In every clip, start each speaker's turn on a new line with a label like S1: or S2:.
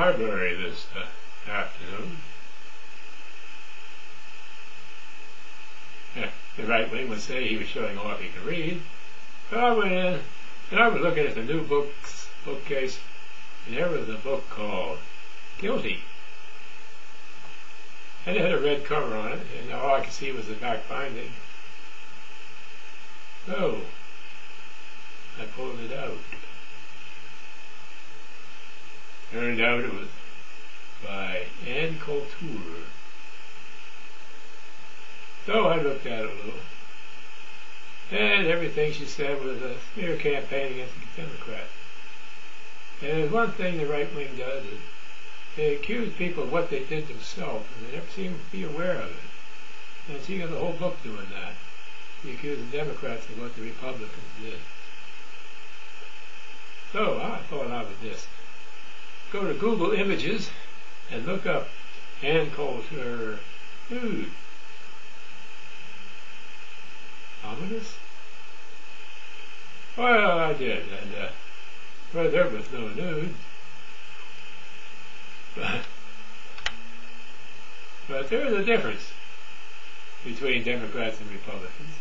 S1: library this afternoon. The right wing would say he was showing off he could read. So I went in, and I was looking at the new bookcase, and there was a book called Guilty. And it had a red cover on it, and all I could see was the back binding. So I pulled it out. Turned out it was by Ann Coulter. So I looked at it a little. And everything she said was a smear campaign against the Democrats. And there's one thing the right wing does is they accuse people of what they did themselves, and they never seem to be aware of it. And she got the whole book doing that. She accused the Democrats of what the Republicans did. So I thought I would just go to Google Images and look up Ann Coulter nude. Ominous? Well, I did, and well, there was no nude. But there is a difference between Democrats and Republicans.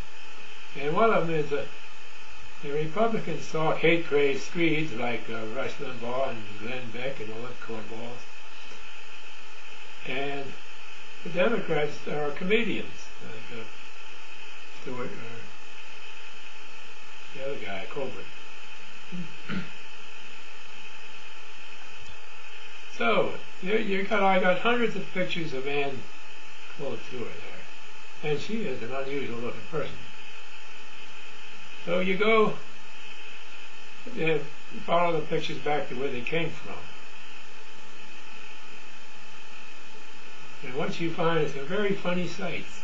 S1: And one of them is the Republicans talk hate-crazed screeds like Rush Limbaugh and Glenn Beck and all that cornballs. And the Democrats are comedians, like Stewart or the other guy, Colbert. So, I got hundreds of pictures of Ann Coulter there. And she is an unusual looking person. So you go and follow the pictures back to where they came from. And what you find is some very funny sights.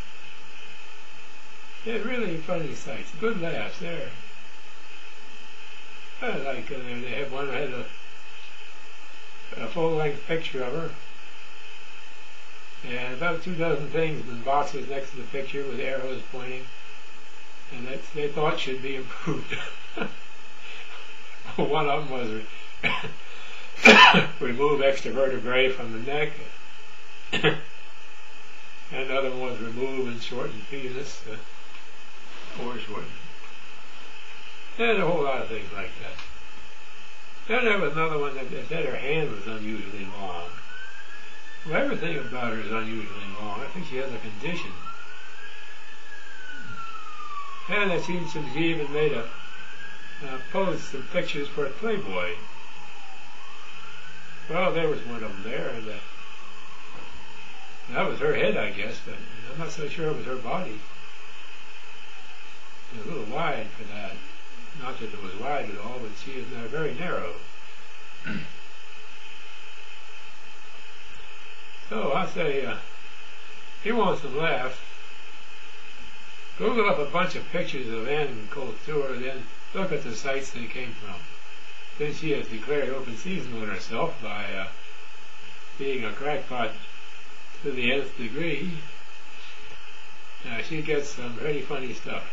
S1: They're really funny sights. Good laughs there. Like they had one that had a full-length picture of her, and about 24 things in boxes next to the picture with arrows pointing, and that they thought should be improved. One of them was remove extra vertebrae from the neck, and another one was remove and shorten penis, or shorten. And a whole lot of things like that. Then there was another one that said her hand was unusually long. Well, everything about her is unusually long. I think she has a condition. And it seems she even made posed some pictures for Playboy. Well, there was one of them there, and that was her head, I guess, but I'm not so sure it was her body. It was a little wide for that. Not that it was wide at all, but she is very narrow. So I say, if you want some laughs, Google up a bunch of pictures of Ann Coulter, then look at the sites they came from. Then she has declared open season on herself by being a crackpot to the nth degree. She gets some pretty funny stuff.